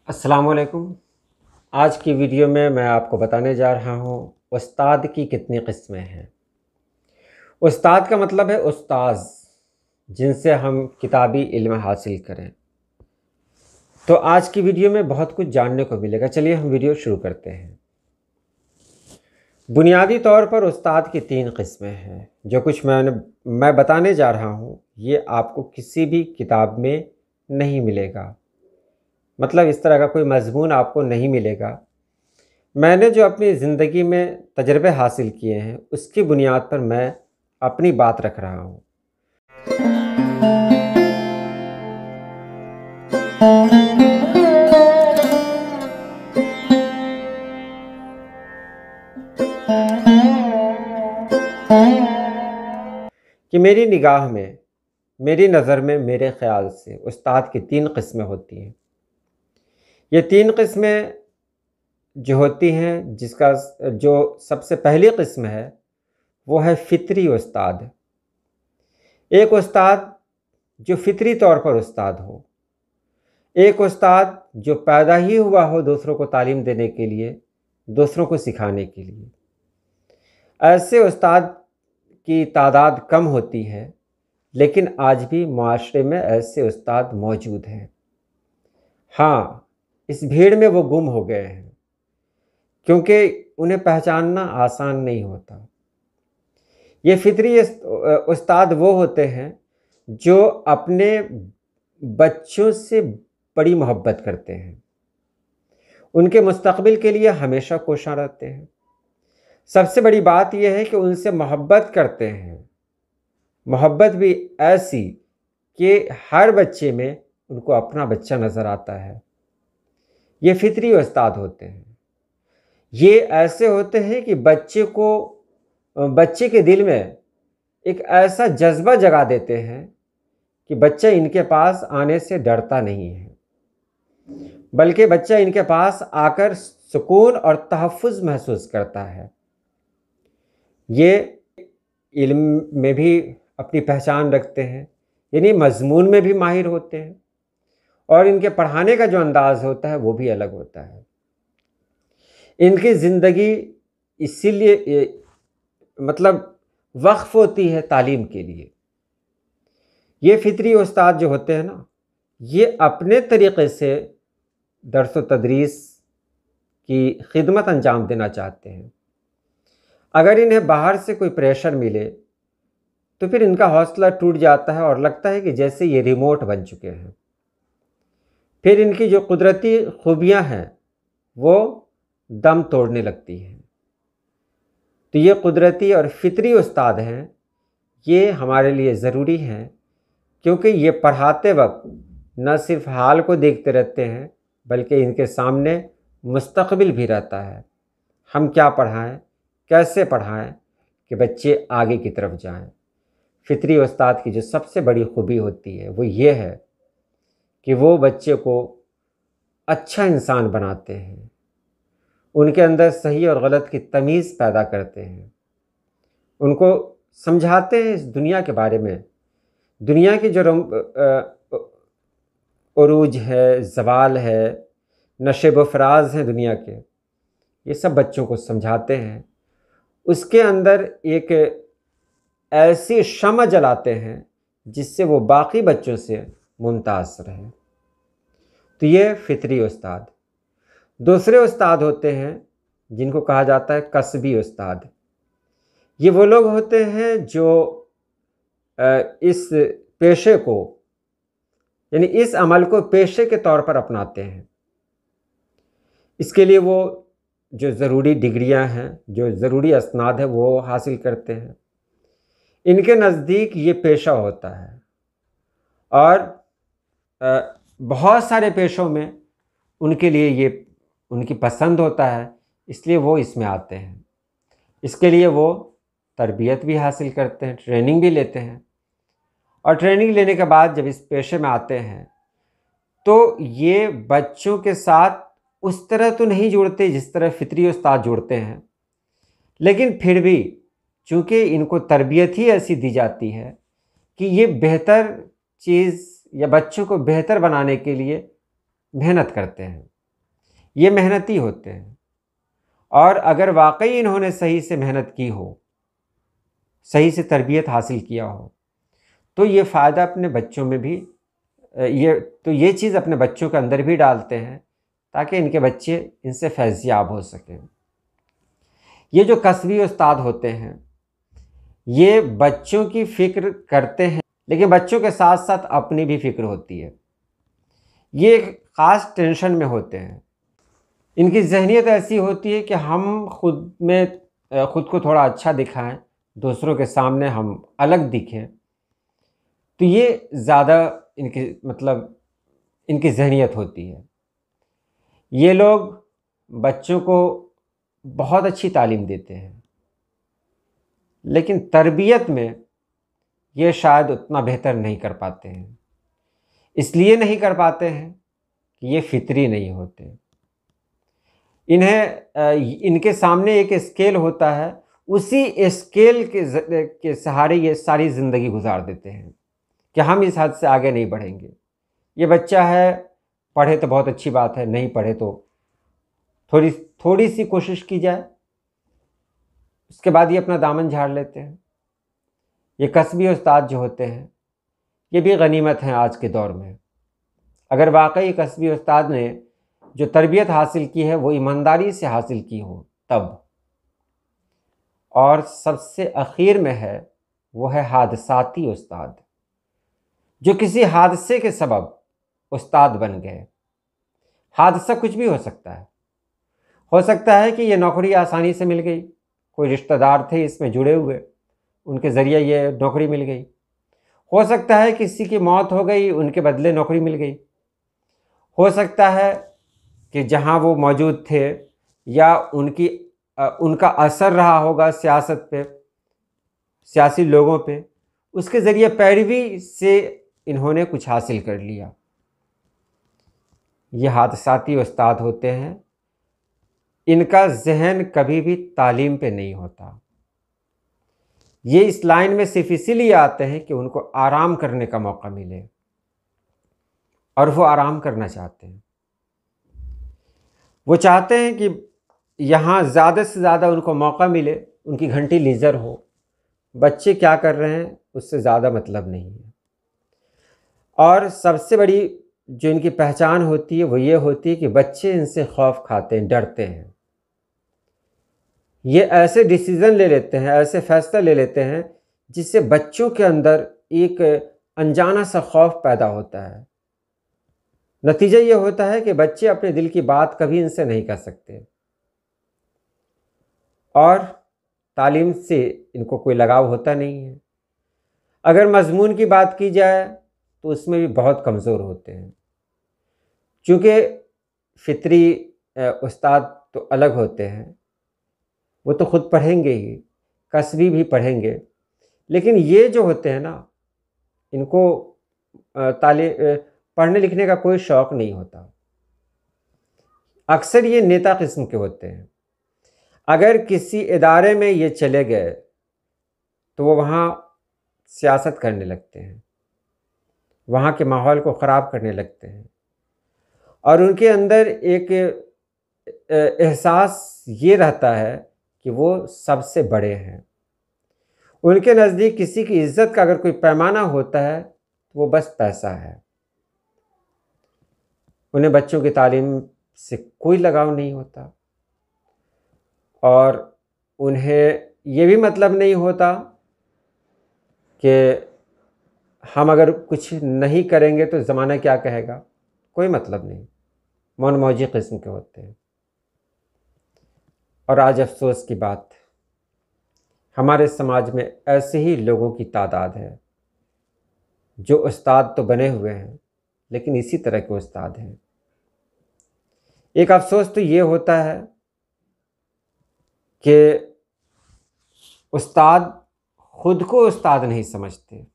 अस्सलाम वालेकुम। आज की वीडियो में मैं आपको बताने जा रहा हूँ उस्ताद की कितनी किस्में हैं। उस्ताद का मतलब है उस्ताज़, जिनसे हम किताबी इल्म हासिल करें। तो आज की वीडियो में बहुत कुछ जानने को मिलेगा। चलिए हम वीडियो शुरू करते हैं। बुनियादी तौर पर उस्ताद की 3 किस्में हैं। जो कुछ मैं बताने जा रहा हूँ ये आपको किसी भी किताब में नहीं मिलेगा। मतलब इस तरह का कोई मज़मून आपको नहीं मिलेगा। मैंने जो अपनी ज़िंदगी में तजर्बे हासिल किए हैं उसकी बुनियाद पर मैं अपनी बात रख रहा हूँ। कि मेरी निगाह में, मेरी नज़र में, मेरे ख़्याल से उस्ताद की 3 किस्में होती हैं। ये 3 किस्में जो होती हैं, जिसका जो सबसे पहली किस्म है वो है फ़ितरी उस्ताद। एक उस्ताद जो फ़ितरी तौर पर उस्ताद हो। एक उस्ताद जो पैदा ही हुआ हो दूसरों को तालीम देने के लिए, दूसरों को सिखाने के लिए। ऐसे उस्ताद की तादाद कम होती है, लेकिन आज भी माशरे में ऐसे उस्ताद मौजूद हैं। हाँ, इस भीड़ में वो गुम हो गए हैं, क्योंकि उन्हें पहचानना आसान नहीं होता। ये फ़ितरी उस्ताद वो होते हैं जो अपने बच्चों से बड़ी मोहब्बत करते हैं, उनके मुस्तक़बिल के लिए हमेशा कोशां रहते हैं। सबसे बड़ी बात यह है कि उनसे मोहब्बत करते हैं, मोहब्बत भी ऐसी कि हर बच्चे में उनको अपना बच्चा नज़र आता है। ये फ़ितरी उस्ताद होते हैं। ये ऐसे होते हैं कि बच्चे के दिल में एक ऐसा जज्बा जगा देते हैं कि बच्चा इनके पास आने से डरता नहीं है, बल्कि बच्चा इनके पास आकर सुकून और तहफ़्फ़ुज़ महसूस करता है। ये इल्म में भी अपनी पहचान रखते हैं, यानी मज़मून में भी माहिर होते हैं, और इनके पढ़ाने का जो अंदाज़ होता है वो भी अलग होता है। इनकी ज़िंदगी इसीलिए मतलब वक्फ़ होती है तालीम के लिए। ये फ़ितरी उस्ताद जो होते हैं ना, ये अपने तरीक़े से दर्स व तदरीस की खिदमत अंजाम देना चाहते हैं। अगर इन्हें बाहर से कोई प्रेशर मिले तो फिर इनका हौसला टूट जाता है और लगता है कि जैसे ये रिमोट बन चुके हैं। फिर इनकी जो कुदरती खूबियाँ हैं वो दम तोड़ने लगती हैं। तो ये कुदरती और फ़ितरी उस्ताद हैं, ये हमारे लिए ज़रूरी हैं, क्योंकि ये पढ़ाते वक्त न सिर्फ हाल को देखते रहते हैं, बल्कि इनके सामने मुस्तक़बिल भी रहता है। हम क्या पढ़ाएं, कैसे पढ़ाएं कि बच्चे आगे की तरफ जाएं। फ़ितरी उस्ताद की जो सबसे बड़ी खूबी होती है वो ये है कि वो बच्चे को अच्छा इंसान बनाते हैं, उनके अंदर सही और गलत की तमीज़ पैदा करते हैं, उनको समझाते हैं इस दुनिया के बारे में। दुनिया की जो उरूज है, ज़वाल है, नशेब व फ़राज़ हैं दुनिया के, ये सब बच्चों को समझाते हैं। उसके अंदर एक ऐसी शम्अ जलाते हैं जिससे वो बाकी बच्चों से मुमताज़ रहे। तो ये फ़ितरी उस्ताद। दूसरे उस्ताद होते हैं जिनको कहा जाता है कसबी उस्ताद। ये वो लोग होते हैं जो इस पेशे को, यानी इस अमल को पेशे के तौर पर अपनाते हैं। इसके लिए वो जो ज़रूरी डिग्रियां हैं, जो ज़रूरी असनाद है वो हासिल करते हैं। इनके नज़दीक ये पेशा होता है, और बहुत सारे पेशों में उनके लिए ये उनकी पसंद होता है, इसलिए वो इसमें आते हैं। इसके लिए वो तरबियत भी हासिल करते हैं, ट्रेनिंग भी लेते हैं, और ट्रेनिंग लेने के बाद जब इस पेशे में आते हैं तो ये बच्चों के साथ उस तरह तो नहीं जुड़ते जिस तरह फ़ितरी उस्ताद जुड़ते हैं, लेकिन फिर भी चूँकि इनको तरबियत ही ऐसी दी जाती है कि ये बेहतर चीज़ या बच्चों को बेहतर बनाने के लिए मेहनत करते हैं। ये मेहनती होते हैं, और अगर वाकई इन्होंने सही से मेहनत की हो, सही से तरबियत हासिल किया हो, तो ये फ़ायदा अपने बच्चों में भी ये चीज़ अपने बच्चों के अंदर भी डालते हैं, ताकि इनके बच्चे इनसे फैज़याब हो सकें। ये जो कस्बी उस्ताद होते हैं, ये बच्चों की फ़िक्र करते हैं, लेकिन बच्चों के साथ साथ अपनी भी फ़िक्र होती है। ये एक ख़ास टेंशन में होते हैं। इनकी ज़हनियत ऐसी होती है कि हम खुद को थोड़ा अच्छा दिखाएं, दूसरों के सामने हम अलग दिखें, तो ये ज़्यादा इनकी ज़हनियत होती है। ये लोग बच्चों को बहुत अच्छी तालीम देते हैं, लेकिन तरबियत में ये शायद उतना बेहतर नहीं कर पाते हैं। इसलिए नहीं कर पाते हैं कि ये फितरी नहीं होते। इनके सामने एक स्केल होता है, उसी स्केल के सहारे ये सारी ज़िंदगी गुजार देते हैं कि हम इस हद से आगे नहीं बढ़ेंगे। ये बच्चा है, पढ़े तो बहुत अच्छी बात है, नहीं पढ़े तो थोड़ी सी कोशिश की जाए, उसके बाद ये अपना दामन झाड़ लेते हैं। ये कस्बी उस्ताद जो होते हैं, ये भी गनीमत हैं आज के दौर में। अगर वाकई कस्बी उस्ताद ने जो तरबियत हासिल की है वो ईमानदारी से हासिल की हो तब। और सबसे आखिर में है वो है हादसाती उस्ताद, जो किसी हादसे के सबब उस्ताद बन गए। हादसा कुछ भी हो सकता है। हो सकता है कि ये नौकरी आसानी से मिल गई, कोई रिश्तेदार थे इसमें जुड़े हुए, उनके ज़रिए ये नौकरी मिल गई। हो सकता है किसी की मौत हो गई, उनके बदले नौकरी मिल गई। हो सकता है कि जहाँ वो मौजूद थे या उनका असर रहा होगा सियासत पे, सियासी लोगों पे, उसके ज़रिए पैरवी से इन्होंने कुछ हासिल कर लिया। ये हादसाती उस्ताद होते हैं। इनका जहन कभी भी तालीम पे नहीं होता। ये इस लाइन में सिर्फ इसीलिए आते हैं कि उनको आराम करने का मौका मिले, और वो आराम करना चाहते हैं। वो चाहते हैं कि यहाँ ज़्यादा से ज़्यादा उनको मौका मिले, उनकी घंटी लीजर हो। बच्चे क्या कर रहे हैं उससे ज़्यादा मतलब नहीं है। और सबसे बड़ी जो इनकी पहचान होती है वो ये होती है कि बच्चे इनसे खौफ खाते हैं, डरते हैं। ये ऐसे डिसीज़न ले लेते हैं, ऐसे फैसले ले लेते हैं जिससे बच्चों के अंदर एक अनजाना सा खौफ पैदा होता है। नतीजा ये होता है कि बच्चे अपने दिल की बात कभी इनसे नहीं कर सकते, और तालीम से इनको कोई लगाव होता नहीं है। अगर मज़मून की बात की जाए तो उसमें भी बहुत कमज़ोर होते हैं, क्योंकि फितरी उस्ताद तो अलग होते हैं। वो तो ख़ुद पढ़ेंगे ही, कस्बी भी पढ़ेंगे, लेकिन ये जो होते हैं ना, इनको पढ़ने लिखने का कोई शौक़ नहीं होता। अक्सर ये नेता किस्म के होते हैं। अगर किसी इदारे में ये चले गए तो वो वहाँ सियासत करने लगते हैं, वहाँ के माहौल को ख़राब करने लगते हैं, और उनके अंदर एक एहसास ये रहता है कि वो सबसे बड़े हैं। उनके नज़दीक किसी की इज़्ज़त का अगर कोई पैमाना होता है तो वो बस पैसा है। उन्हें बच्चों की तालीम से कोई लगाव नहीं होता, और उन्हें ये भी मतलब नहीं होता कि हम अगर कुछ नहीं करेंगे तो ज़माना क्या कहेगा। कोई मतलब नहीं, मौन मौजी किस्म के होते हैं। और आज अफसोस की बात, हमारे समाज में ऐसे ही लोगों की तादाद है जो उस्ताद तो बने हुए हैं, लेकिन इसी तरह के उस्ताद हैं। एक अफसोस तो ये होता है कि उस्ताद खुद को उस्ताद नहीं समझते।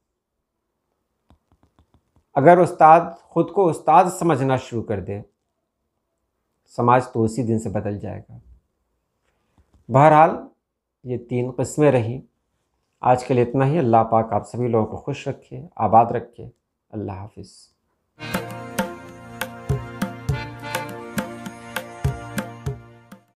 अगर उस्ताद खुद को उस्ताद समझना शुरू कर दे, समाज तो उसी दिन से बदल जाएगा। बहरहाल ये 3 किस्में रहीं। आज के लिए इतना ही। अल्लाह पाक आप सभी लोगों को खुश रखे, आबाद रखे। अल्लाह हाफ़िज़।